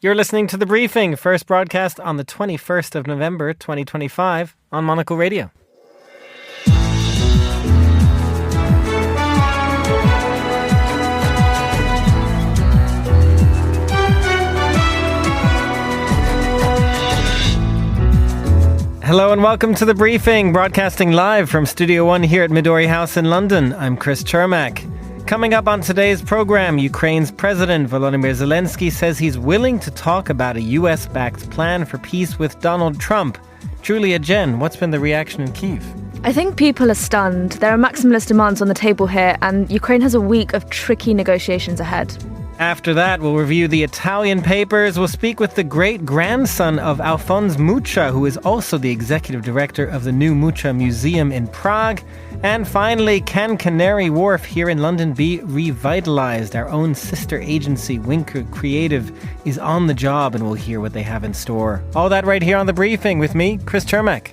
You're listening to The Briefing, first broadcast on the 21st of November 2025 on Monocle Radio. Hello and welcome to The Briefing, broadcasting live from Studio One here at Midori House in London. I'm Chris Chermak. Coming up on today's program, Ukraine's President Volodymyr Zelensky says he's willing to talk about a US-backed plan for peace with Donald Trump. Julia Jen, what's been the reaction in Kyiv? I think people are stunned. There are maximalist demands on the table here, and Ukraine has a week of tricky negotiations ahead. After that, we'll review the Italian papers. We'll speak with the great-grandson of Marcus Mucha, who is also the executive director of the new Mucha Museum in Prague. And finally, can Canary Wharf here in London be revitalized? Our own sister agency, Winkreative, is on the job, and we'll hear what they have in store. All that right here on The Briefing with me, Chris Chermak.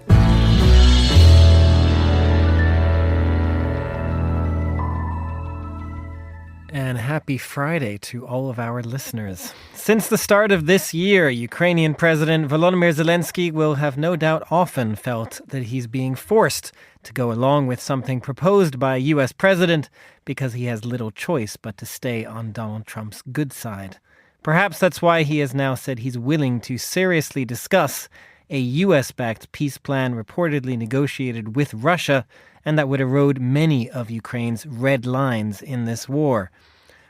And happy Friday to all of our listeners. Since the start of this year, Ukrainian President Volodymyr Zelensky will have no doubt often felt that he's being forced to go along with something proposed by a US president because he has little choice but to stay on Donald Trump's good side. Perhaps that's why he has now said he's willing to seriously discuss a US-backed peace plan reportedly negotiated with Russia and that would erode many of Ukraine's red lines in this war.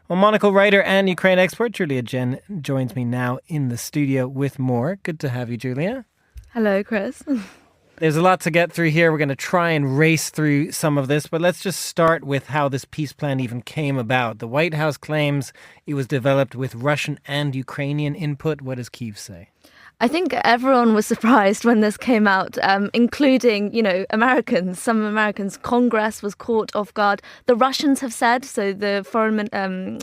Well, Monocle writer and Ukraine expert Julia Jen joins me now in the studio with more. Good to have you, Julia. Hello, Chris. There's a lot to get through here. We're going to try and race through some of this, but let's just start with how this peace plan even came about. The White House claims it was developed with Russian and Ukrainian input. What does Kyiv say? I think everyone was surprised when this came out, including, Americans. Some Americans. Congress was caught off guard. The Russians have said, so the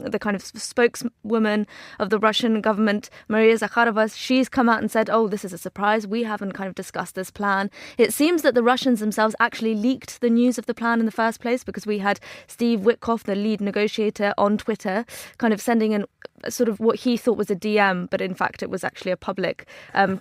the kind of spokeswoman of the Russian government, Maria Zakharova, she's come out and said, this is a surprise. We haven't kind of discussed this plan. It seems that the Russians themselves actually leaked the news of the plan in the first place because we had Steve Witkoff, the lead negotiator, on Twitter, kind of sending in sort of what he thought was a DM, but in fact it was actually a public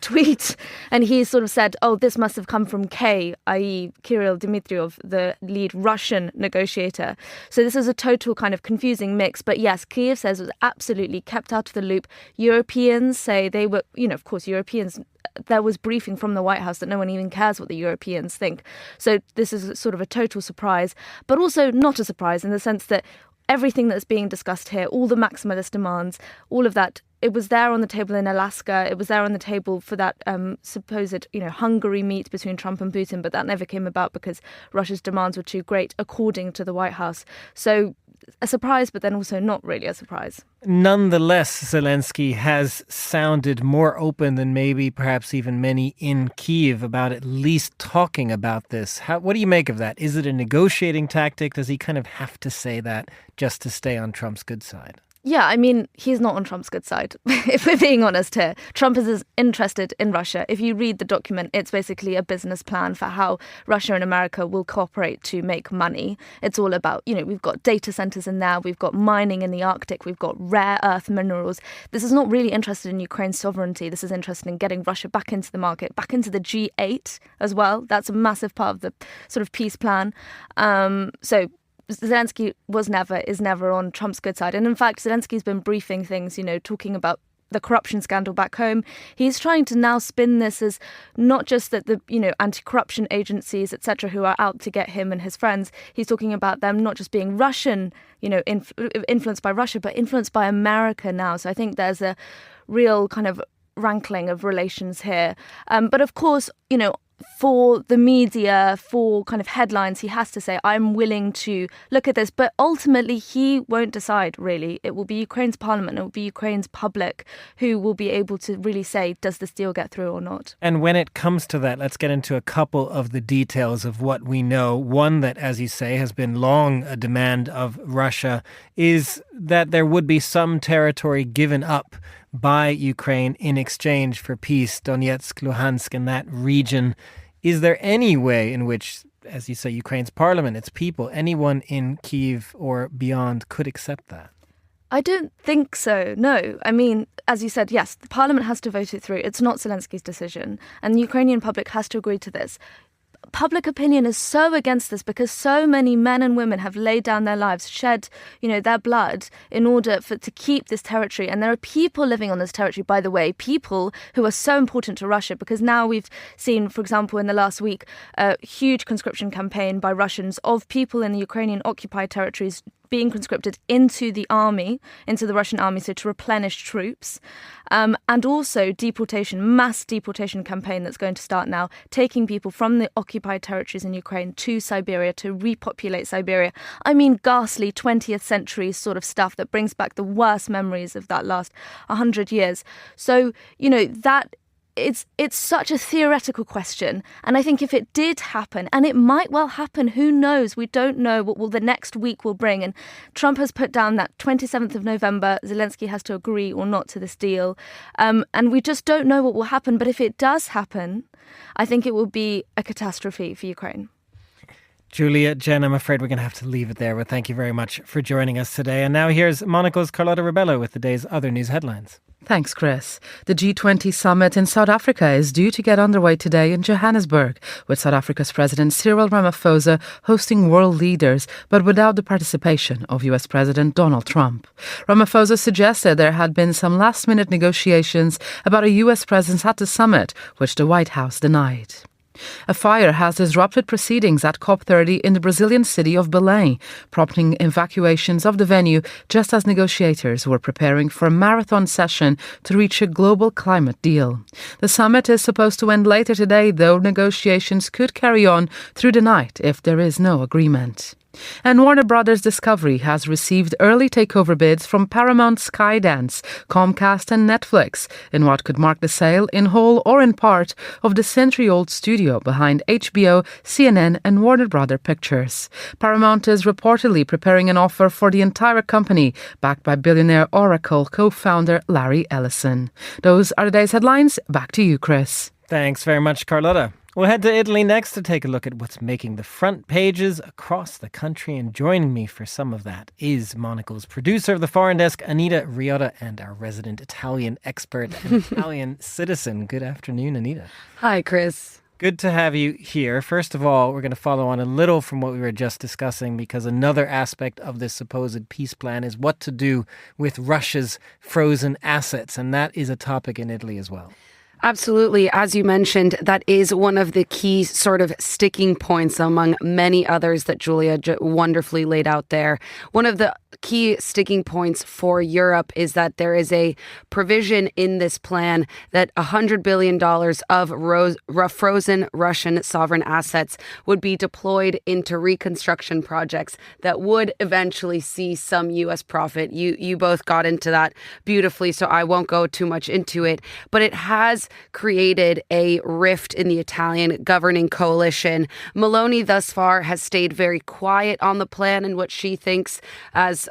tweet. And he sort of said, this must have come from K, i.e. Kirill Dmitriev, the lead Russian negotiator. So this is a total kind of confusing mix. But yes, Kyiv says it was absolutely kept out of the loop. Europeans say they were, of course, Europeans, there was briefing from the White House that no one even cares what the Europeans think. So this is sort of a total surprise, but also not a surprise in the sense that everything that's being discussed here, all the maximalist demands, all of that, it was there on the table in Alaska. It was there on the table for that supposed, Hungary meet between Trump and Putin, but that never came about because Russia's demands were too great, according to the White House. So a surprise, but then also not really a surprise. Nonetheless, Zelensky has sounded more open than maybe perhaps even many in Kyiv about at least talking about this. What do you make of that? Is it a negotiating tactic? Does he kind of have to say that just to stay on Trump's good side? Yeah, I mean, he's not on Trump's good side, if we're being honest here. Trump is interested in Russia. If you read the document, it's basically a business plan for how Russia and America will cooperate to make money. It's all about, we've got data centers in there, we've got mining in the Arctic, we've got rare earth minerals. This is not really interested in Ukraine's sovereignty. This is interested in getting Russia back into the market, back into the G8 as well. That's a massive part of the sort of peace plan. So Zelensky is never on Trump's good side. And in fact, Zelensky's been briefing things, talking about the corruption scandal back home. He's trying to now spin this as not just that the, anti-corruption agencies, etc., who are out to get him and his friends. He's talking about them not just being Russian, influenced by Russia, but influenced by America now. So I think there's a real kind of rankling of relations here. But of course, for the media, for kind of headlines, he has to say, I'm willing to look at this. But ultimately, he won't decide, really. It will be Ukraine's parliament, it will be Ukraine's public who will be able to really say, does this deal get through or not? And when it comes to that, let's get into a couple of the details of what we know. One that, as you say, has been long a demand of Russia is that there would be some territory given up by Ukraine in exchange for peace, Donetsk, Luhansk, and that region. Is there any way in which, as you say, Ukraine's parliament, its people, anyone in Kyiv or beyond could accept that? I don't think so, no. I mean, as you said, yes, the parliament has to vote it through. It's not Zelensky's decision. And the Ukrainian public has to agree to this. Public opinion is so against this because so many men and women have laid down their lives, shed, their blood in order to keep this territory. And there are people living on this territory, by the way, people who are so important to Russia, because now we've seen, for example, in the last week, a huge conscription campaign by Russians of people in the Ukrainian occupied territories being conscripted into the army, into the Russian army, so to replenish troops, and also mass deportation campaign that's going to start now, taking people from the occupied territories in Ukraine to Siberia to repopulate Siberia. I mean, ghastly 20th century sort of stuff that brings back the worst memories of that last 100 years. So, that it's such a theoretical question. And I think if it did happen, and it might well happen, who knows? We don't know what the next week will bring. And Trump has put down that 27th of November, Zelensky has to agree or not to this deal. And we just don't know what will happen. But if it does happen, I think it will be a catastrophe for Ukraine. Julia, Jen, I'm afraid we're going to have to leave it there. But thank you very much for joining us today. And now here's Monocle's Carlotta Rebello with the day's other news headlines. Thanks, Chris. The G20 summit in South Africa is due to get underway today in Johannesburg, with South Africa's President Cyril Ramaphosa hosting world leaders, but without the participation of US President Donald Trump. Ramaphosa suggested there had been some last-minute negotiations about a US presence at the summit, which the White House denied. A fire has disrupted proceedings at COP30 in the Brazilian city of Belém, prompting evacuations of the venue just as negotiators were preparing for a marathon session to reach a global climate deal. The summit is supposed to end later today, though negotiations could carry on through the night if there is no agreement. And Warner Brothers Discovery has received early takeover bids from Paramount, Skydance, Comcast and Netflix in what could mark the sale, in whole or in part, of the century-old studio behind HBO, CNN and Warner Brothers Pictures. Paramount is reportedly preparing an offer for the entire company, backed by billionaire Oracle co-founder Larry Ellison. Those are the day's headlines. Back to you, Chris. Thanks very much, Carlotta. We'll head to Italy next to take a look at what's making the front pages across the country. And joining me for some of that is Monocle's producer of the Foreign Desk, Anita Riotta, and our resident Italian expert and Italian citizen. Good afternoon, Anita. Hi, Chris. Good to have you here. First of all, we're going to follow on a little from what we were just discussing, because another aspect of this supposed peace plan is what to do with Russia's frozen assets. And that is a topic in Italy as well. Absolutely. As you mentioned, that is one of the key sort of sticking points among many others that Julia wonderfully laid out there. One of the key sticking points for Europe is that there is a provision in this plan that $100 billion of frozen Russian sovereign assets would be deployed into reconstruction projects that would eventually see some U.S. profit. You both got into that beautifully, so I won't go too much into it. But it has created a rift in the Italian governing coalition. Meloni thus far has stayed very quiet on the plan and what she thinks, as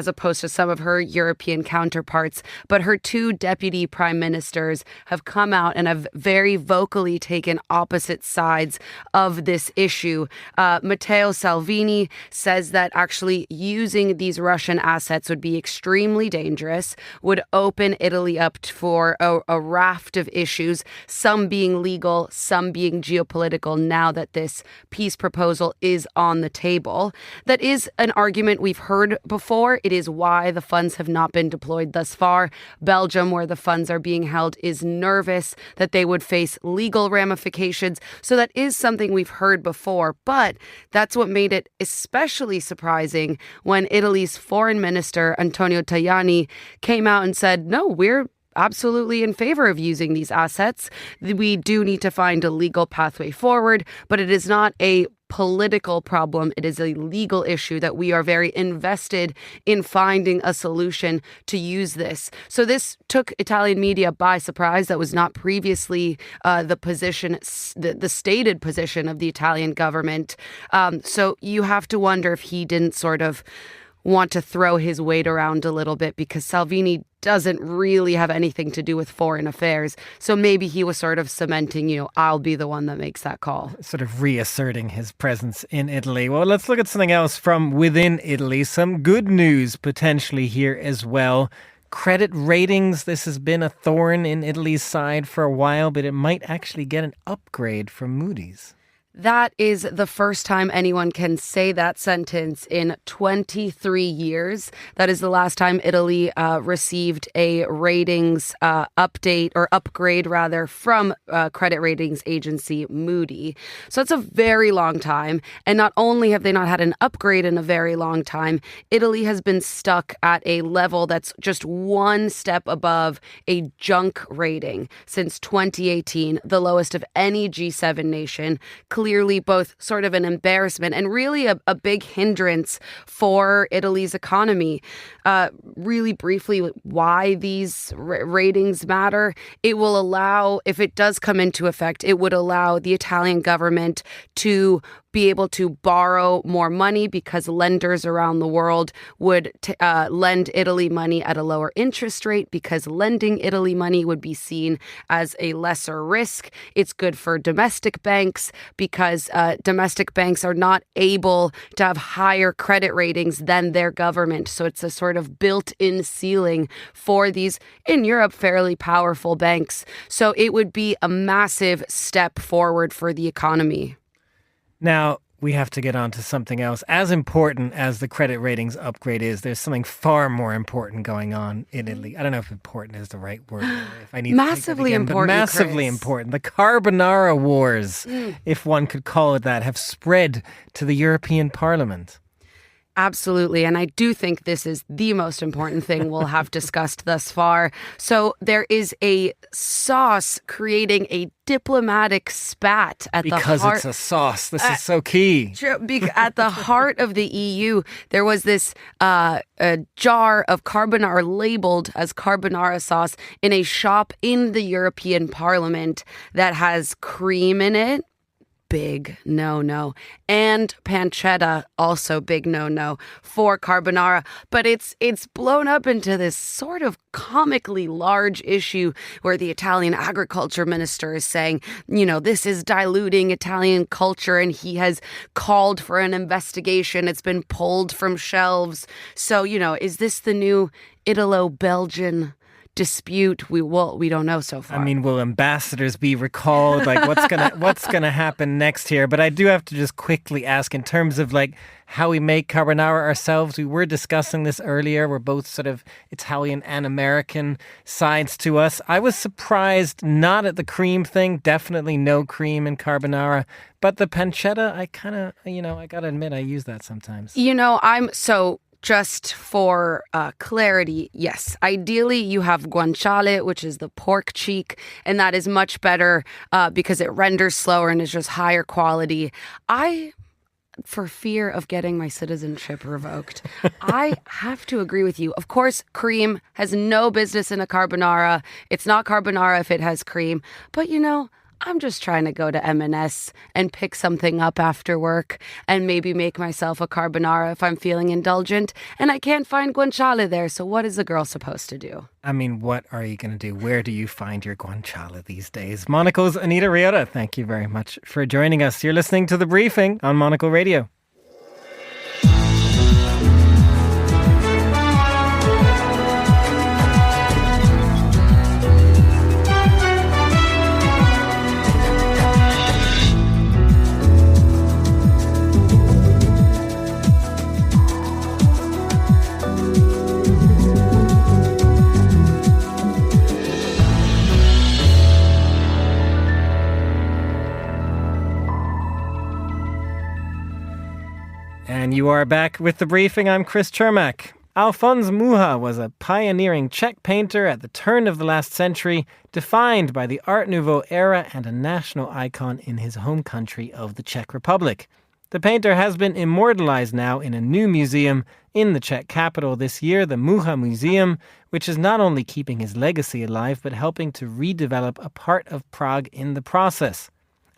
opposed to some of her European counterparts. But her two deputy prime ministers have come out and have very vocally taken opposite sides of this issue. Matteo Salvini says that actually using these Russian assets would be extremely dangerous, would open Italy up for a raft of issues, some being legal, some being geopolitical, now that this peace proposal is on the table. That is an argument we've heard before. It is why the funds have not been deployed thus far. Belgium, where the funds are being held, is nervous that they would face legal ramifications. So that is something we've heard before. But that's what made it especially surprising when Italy's foreign minister, Antonio Tajani, came out and said, no, we're absolutely in favor of using these assets. We do need to find a legal pathway forward, but it is not a political problem. It is a legal issue that we are very invested in finding a solution to use this. So this took Italian media by surprise. That was not previously the stated position of the Italian government. So you have to wonder if he didn't sort of want to throw his weight around a little bit, because Salvini doesn't really have anything to do with foreign affairs. So maybe he was sort of cementing, I'll be the one that makes that call. Sort of reasserting his presence in Italy. Well, let's look at something else from within Italy. Some good news potentially here as well. Credit ratings, this has been a thorn in Italy's side for a while, but it might actually get an upgrade from Moody's. That is the first time anyone can say that sentence in 23 years. That is the last time Italy received a ratings update or upgrade, rather, from credit ratings agency Moody. So it's a very long time. And not only have they not had an upgrade in a very long time, Italy has been stuck at a level that's just one step above a junk rating since 2018, the lowest of any G7 nation. Clearly both sort of an embarrassment and really a big hindrance for Italy's economy. Really briefly, why these ratings matter. It will allow, if it does come into effect, it would allow the Italian government to be able to borrow more money because lenders around the world would lend Italy money at a lower interest rate because lending Italy money would be seen as a lesser risk. It's good for domestic banks because domestic banks are not able to have higher credit ratings than their government. So it's a sort of built-in ceiling for these, in Europe, fairly powerful banks. So it would be a massive step forward for the economy. Now, we have to get on to something else. As important as the credit ratings upgrade is, there's something far more important going on in Italy. I don't know if important is the right word. If I need massively to again, important, massively Chris. important. The Carbonara Wars, if one could call it that, have spread to the European Parliament. Absolutely. And I do think this is the most important thing we'll have discussed thus far. So there is a sauce creating a diplomatic spat at the heart. Because it's a sauce. This is so key. At the heart of the EU, there was this a jar of carbonara labeled as carbonara sauce in a shop in the European Parliament that has cream in it. Big no-no. And pancetta, also big no-no for carbonara. But it's blown up into this sort of comically large issue where the Italian agriculture minister is saying, this is diluting Italian culture, and he has called for an investigation. It's been pulled from shelves. So, is this the new Italo-Belgian dispute? We don't know so far. I mean, will ambassadors be recalled? Like, what's gonna happen next here? But I do have to just quickly ask, in terms of like how we make carbonara ourselves. We were discussing this earlier. We're both sort of Italian and American sides to us. I was surprised not at the cream thing. Definitely no cream in carbonara. But the pancetta, I kind of, I gotta admit, I use that sometimes. Just for clarity, yes. Ideally, you have guanciale, which is the pork cheek, and that is much better because it renders slower and is just higher quality. For fear of getting my citizenship revoked, I have to agree with you. Of course, cream has no business in a carbonara. It's not carbonara if it has cream. But, I'm just trying to go to M&S and pick something up after work and maybe make myself a carbonara if I'm feeling indulgent. And I can't find guanciale there, so what is a girl supposed to do? I mean, what are you going to do? Where do you find your guanciale these days? Monocle's Anita Riota, thank you very much for joining us. You're listening to The Briefing on Monocle Radio. And you are back with The Briefing. I'm Chris Chermak. Alphonse Mucha was a pioneering Czech painter at the turn of the last century, defined by the Art Nouveau era and a national icon in his home country of the Czech Republic. The painter has been immortalized now in a new museum in the Czech capital this year, the Mucha Museum, which is not only keeping his legacy alive, but helping to redevelop a part of Prague in the process.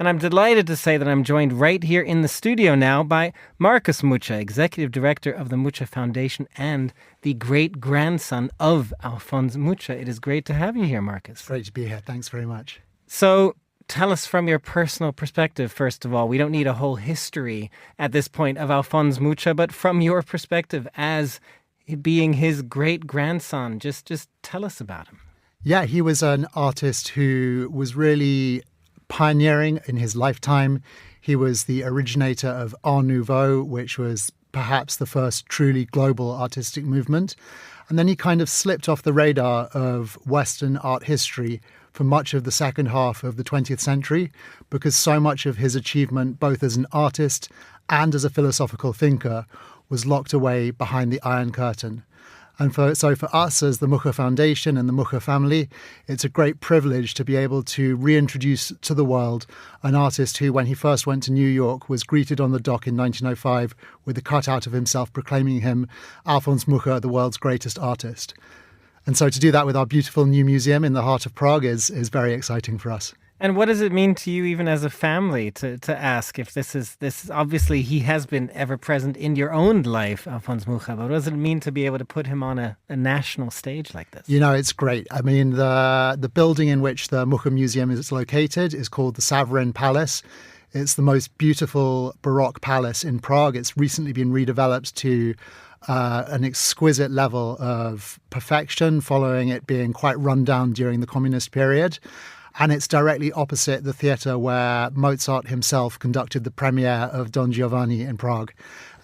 And I'm delighted to say that I'm joined right here in the studio now by Marcus Mucha, Executive Director of the Mucha Foundation and the great-grandson of Alphonse Mucha. It is great to have you here, Marcus. Great to be here. Thanks very much. So tell us from your personal perspective, first of all. We don't need a whole history at this point of Alphonse Mucha, but from your perspective as being his great-grandson, just tell us about him. Yeah, he was an artist who was really pioneering in his lifetime. He was the originator of Art Nouveau, which was perhaps the first truly global artistic movement. And then he kind of slipped off the radar of Western art history for much of the second half of the 20th century, because so much of his achievement, both as an artist and as a philosophical thinker, was locked away behind the Iron Curtain. And so for us as the Mucha Foundation and the Mucha family, it's a great privilege to be able to reintroduce to the world an artist who, when he first went to New York, was greeted on the dock in 1905 with a cutout of himself proclaiming him Alphonse Mucha, the world's greatest artist. And so to do that with our beautiful new museum in the heart of Prague is very exciting for us. And what does it mean to you, even as a family, to ask if this is obviously he has been ever present in your own life, Alphonse Mucha, but what does it mean to be able to put him on a national stage like this? You know, it's great. I mean, the building in which the Mucha Museum is located is called the Savarin Palace. It's the most beautiful Baroque palace in Prague. It's recently been redeveloped to an exquisite level of perfection, following it being quite run down during the communist period. And it's directly opposite the theatre where Mozart himself conducted the premiere of Don Giovanni in Prague.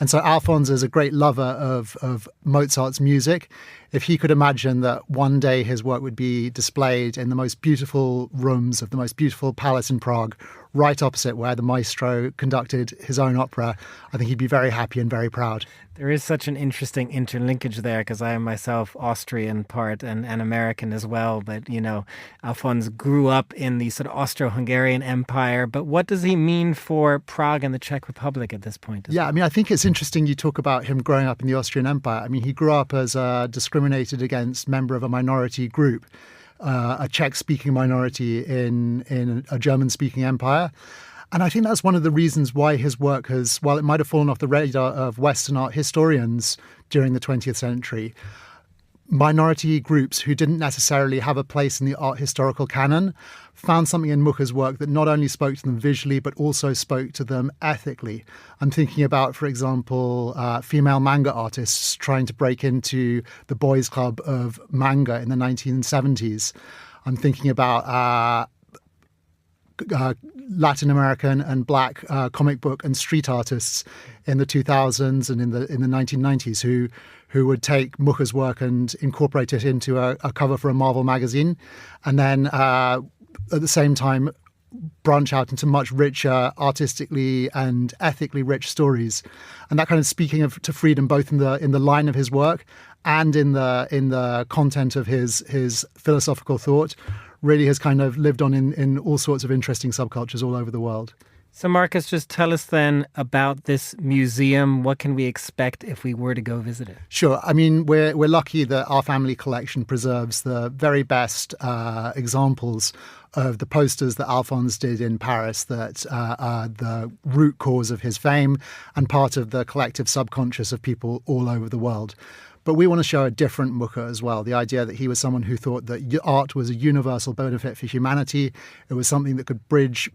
And so Alphonse is a great lover of Mozart's music. If he could imagine that one day his work would be displayed in the most beautiful rooms of the most beautiful palace in Prague, right opposite where the maestro conducted his own opera, I think he'd be very happy and very proud. There is such an interesting interlinkage there, because I am myself Austrian part and American as well. But, you know, Alphonse grew up in the sort of Austro-Hungarian Empire. But what does he mean for Prague and the Czech Republic at this point? Yeah, I mean, I think it's interesting you talk about him growing up in the Austrian Empire. I mean, he grew up as a discriminated against member of a minority group, a Czech-speaking minority in a German-speaking empire. And I think that's one of the reasons why his work has, while it might have fallen off the radar of Western art historians during the 20th century, minority groups who didn't necessarily have a place in the art historical canon found something in Mucha's work that not only spoke to them visually, but also spoke to them ethically. I'm thinking about, for example, female manga artists trying to break into the boys' club of manga in the 1970s. I'm thinking about Latin American and black comic book and street artists in the 2000s and in the 1990s who would take Mucha's work and incorporate it into a cover for a Marvel magazine, and then at the same time branch out into much richer, artistically and ethically rich stories. And that kind of speaking to freedom, both in the line of his work and in the content of his philosophical thought, really has kind of lived on in all sorts of interesting subcultures all over the world. So Marcus, just tell us then about this museum. What can we expect if we were to go visit it? Sure. I mean, we're lucky that our family collection preserves the very best examples of the posters that Alphonse did in Paris that are the root cause of his fame and part of the collective subconscious of people all over the world. But we want to show a different Mucha as well, the idea that he was someone who thought that art was a universal benefit for humanity. It was something that could bridge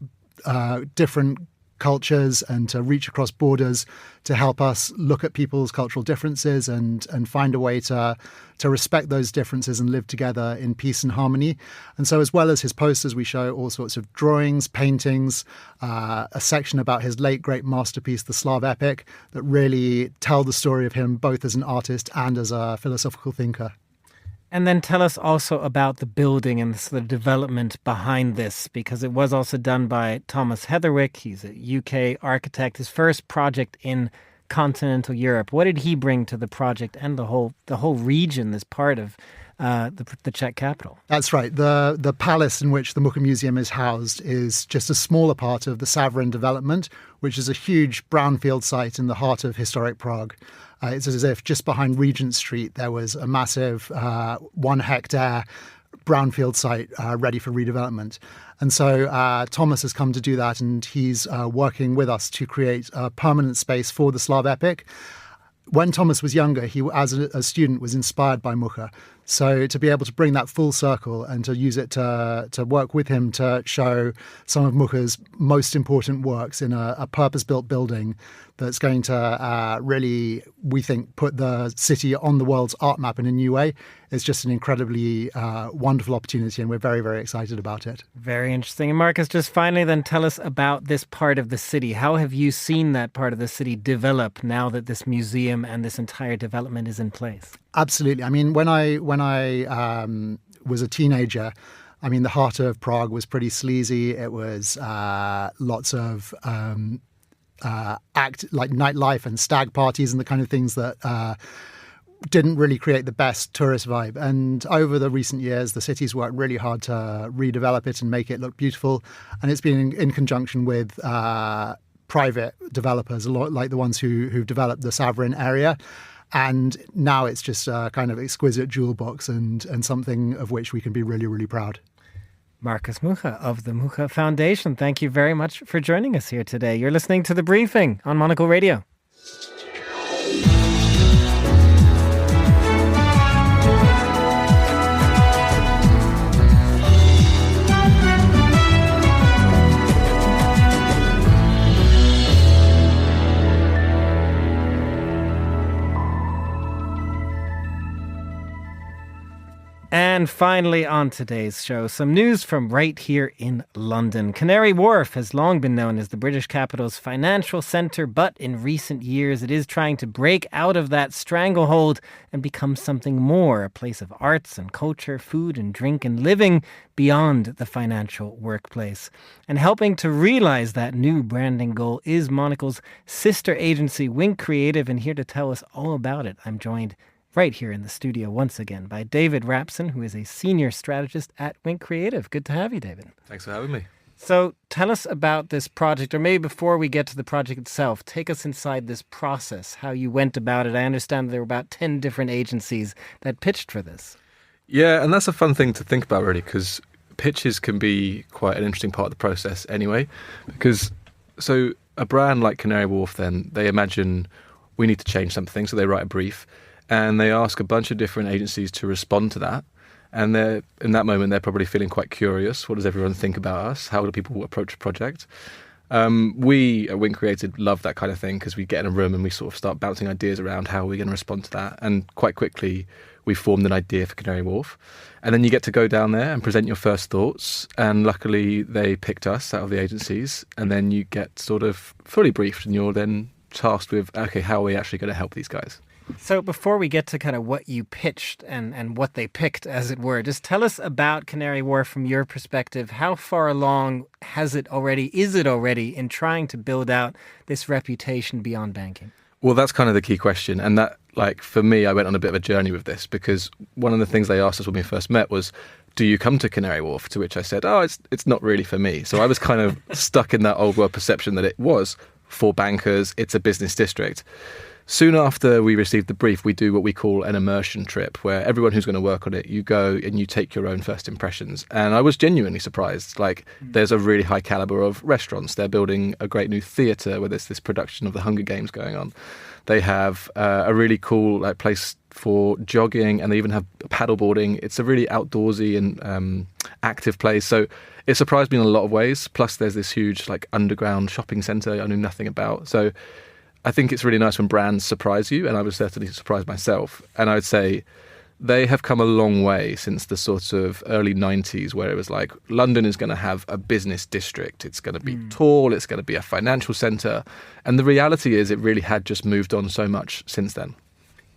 different cultures and to reach across borders to help us look at people's cultural differences and find a way to respect those differences and live together in peace and harmony. And so as well as his posters, we show all sorts of drawings, paintings, a section about his late great masterpiece, the Slav epic, that really tell the story of him both as an artist and as a philosophical thinker. And then tell us also about the building and the development behind this, because it was also done by Thomas Heatherwick. He's a UK architect. His first project in continental Europe. What did he bring to the project and the whole region as part of the Czech capital? That's right. The palace in which the Mucha Museum is housed is just a smaller part of the Savarin development, which is a huge brownfield site in the heart of historic Prague. It's as if just behind Regent Street there was a massive 1 hectare brownfield site ready for redevelopment. And so Thomas has come to do that, and he's working with us to create a permanent space for the Slav epic. When Thomas was younger, he, as a student, was inspired by Mucha. So to be able to bring that full circle and to use it to work with him to show some of Mucha's most important works in a purpose-built building that's going to really, we think, put the city on the world's art map in a new way is just an incredibly wonderful opportunity, and we're very, very excited about it. Very interesting. And Marcus, just finally then tell us about this part of the city. How have you seen that part of the city develop now that this museum and this entire development is in place? Absolutely. I mean, when I was a teenager, I mean, the heart of Prague was pretty sleazy. It was lots of nightlife and stag parties and the kind of things that didn't really create the best tourist vibe. And over the recent years, the city's worked really hard to redevelop it and make it look beautiful. And it's been in conjunction with private developers, a lot like the ones who've developed the Savrin area. And now it's just a kind of exquisite jewel box and something of which we can be really, really proud. Marcus Mucha of the Mucha Foundation, thank you very much for joining us here today. You're listening to The Briefing on Monocle Radio. And finally on today's show, some news from right here in London. Canary Wharf has long been known as the British capital's financial centre, but in recent years it is trying to break out of that stranglehold and become something more, a place of arts and culture, food and drink and living beyond the financial workplace. And helping to realise that new branding goal is Monocle's sister agency, Winkreative, and here to tell us all about it, I'm joined right here in the studio once again by David Rapson, who is a senior strategist at Winkreative. Good to have you, David. Thanks for having me. So tell us about this project, or maybe before we get to the project itself, take us inside this process, how you went about it. I understand there were about 10 different agencies that pitched for this. Yeah, and that's a fun thing to think about, really, because pitches can be quite an interesting part of the process anyway. Because, so a brand like Canary Wharf, then, they imagine we need to change something, so they write a brief. And they ask a bunch of different agencies to respond to that. And in that moment, they're probably feeling quite curious. What does everyone think about us? How do people approach a project? We at Winkreative love that kind of thing because we get in a room and we sort of start bouncing ideas around how we're going to respond to that. And quite quickly, we formed an idea for Canary Wharf. And then you get to go down there and present your first thoughts. And luckily, they picked us out of the agencies. And then you get sort of fully briefed and you're then tasked with, okay, how are we actually going to help these guys? So before we get to kind of what you pitched and what they picked, as it were, just tell us about Canary Wharf from your perspective. How far along is it already in trying to build out this reputation beyond banking? Well, that's kind of the key question. And that, like, for me, I went on a bit of a journey with this because one of the things they asked us when we first met was, do you come to Canary Wharf? To which I said, it's not really for me. So I was kind of stuck in that old world perception that it was for bankers, it's a business district. Soon after we received the brief, we do what we call an immersion trip, where everyone who's going to work on it, you go and you take your own first impressions. And I was genuinely surprised. Like, there's a really high caliber of restaurants. They're building a great new theatre where there's this production of the Hunger Games going on. They have a really cool place for jogging, and they even have paddleboarding. It's a really outdoorsy and active place. So it surprised me in a lot of ways. Plus, there's this huge underground shopping centre I knew nothing about. So I think it's really nice when brands surprise you, and I was certainly surprised myself. And I would say they have come a long way since the sort of early 90s, where it was like, London is going to have a business district. It's going to be tall. It's going to be a financial centre. And the reality is it really had just moved on so much since then.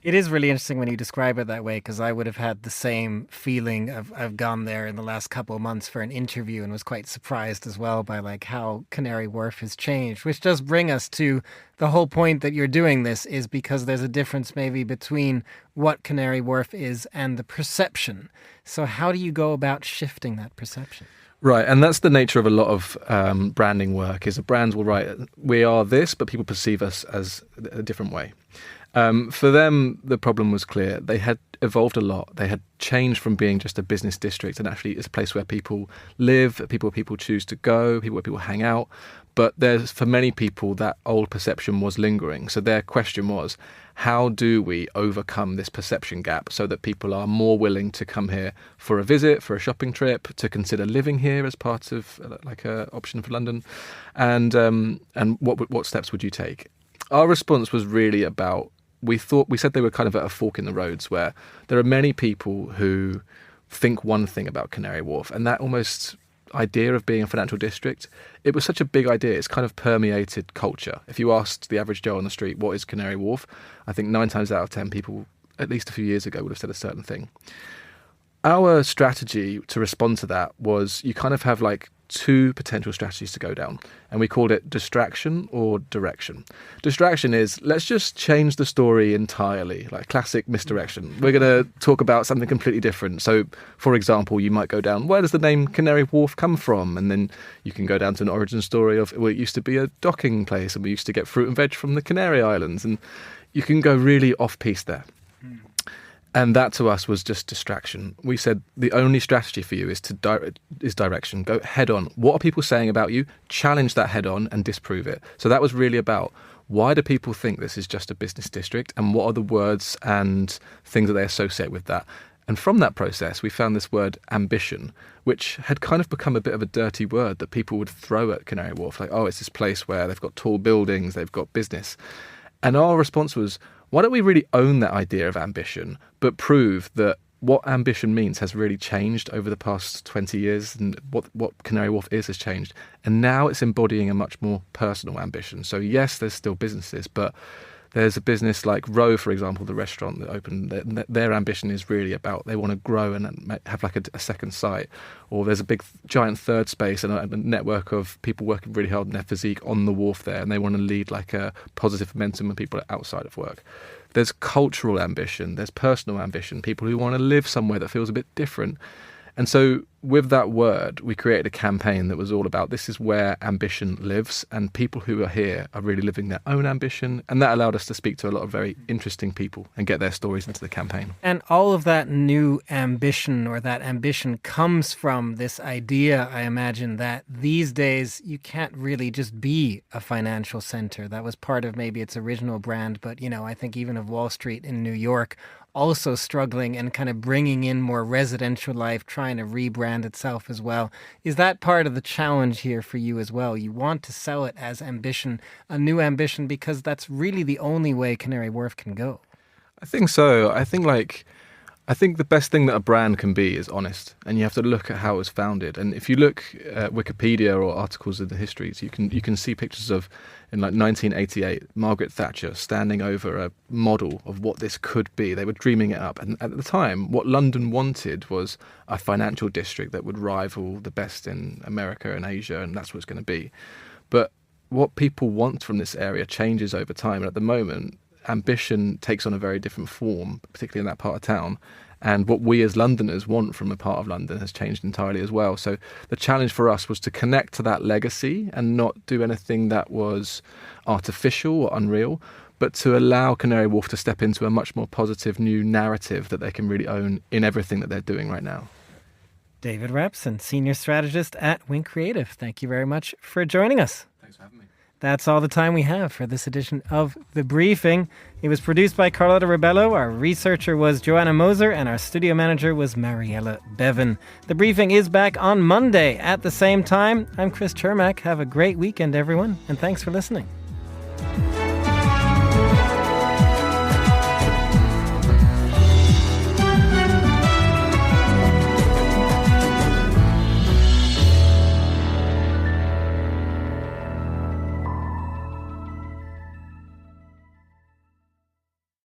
It is really interesting when you describe it that way, because I would have had the same feeling. I've gone there in the last couple of months for an interview and was quite surprised as well by how Canary Wharf has changed, which does bring us to the whole point that you're doing this is because there's a difference maybe between what Canary Wharf is and the perception. So how do you go about shifting that perception? Right, and that's the nature of a lot of branding work, is that brands will write, we are this, but people perceive us as a different way. For them, the problem was clear. They had evolved a lot. They had changed from being just a business district and actually it's a place where people live, people choose to go, where people hang out. But there's, for many people, that old perception was lingering. So their question was, how do we overcome this perception gap so that people are more willing to come here for a visit, for a shopping trip, to consider living here as part of like a option for London, and what steps would you take? Our response was really about, we said they were kind of at a fork in the roads where there are many people who think one thing about Canary Wharf, and that almost idea of being a financial district, it was such a big idea. It's kind of permeated culture. If you asked the average Joe on the street, what is Canary Wharf? I think 9 times out of 10 people, at least a few years ago, would have said a certain thing. Our strategy to respond to that was, you kind of have like 2 potential strategies to go down, and we called it distraction or direction. Distraction is, let's just change the story entirely, like classic misdirection. We're going to talk about something completely different. So, for example, you might go down, where does the name Canary Wharf come from? And then you can go down to an origin story of, well, it used to be a docking place and we used to get fruit and veg from the Canary Islands, and you can go really off-piste there. And that to us was just distraction. We said the only strategy for you is direction. Go head on. What are people saying about you? Challenge that head on and disprove it. So that was really about, why do people think this is just a business district, and what are the words and things that they associate with that? And from that process, we found this word ambition, which had kind of become a bit of a dirty word that people would throw at Canary Wharf. Like, oh, it's this place where they've got tall buildings, they've got business. And our response was, why don't we really own that idea of ambition, but prove that what ambition means has really changed over the past 20 years, and what Canary Wharf has changed. And now it's embodying a much more personal ambition. So yes, there's still businesses, but there's a business like Row, for example, the restaurant that opened, their ambition is really about, they want to grow and have like a second site. Or there's a big giant third space and a network of people working really hard on their physique on the wharf there, and they want to lead like a positive momentum when people are outside of work. There's cultural ambition, there's personal ambition, people who want to live somewhere that feels a bit different. And so with that word, we created a campaign that was all about, this is where ambition lives, and people who are here are really living their own ambition. And that allowed us to speak to a lot of very interesting people and get their stories into the campaign. And all of that new ambition, or that ambition, comes from this idea, I imagine, that these days you can't really just be a financial center. That was part of maybe its original brand, but, you know, I think even of Wall Street in New York, also struggling and kind of bringing in more residential life, trying to rebrand itself as well. Is that part of the challenge here for you as well? You want to sell it as ambition, a new ambition, because that's really the only way Canary Wharf can go. I think so. I think the best thing that a brand can be is honest, and you have to look at how it was founded. And if you look at Wikipedia or articles in the histories, you can see pictures of, in like 1988, Margaret Thatcher standing over a model of what this could be. They were dreaming it up. And at the time, what London wanted was a financial district that would rival the best in America and Asia, and that's what it's going to be. But what people want from this area changes over time. And at the moment, ambition takes on a very different form, particularly in that part of town. And what we as Londoners want from a part of London has changed entirely as well. So the challenge for us was to connect to that legacy and not do anything that was artificial or unreal, but to allow Canary Wharf to step into a much more positive new narrative that they can really own in everything that they're doing right now. David Repson, Senior Strategist at Winkreative. Thank you very much for joining us. Thanks for having me. That's all the time we have for this edition of The Briefing. It was produced by Carlotta Rebello, our researcher was Joanna Moser, and our studio manager was Mariella Bevan. The Briefing is back on Monday at the same time. I'm Chris Chermak. Have a great weekend, everyone, and thanks for listening.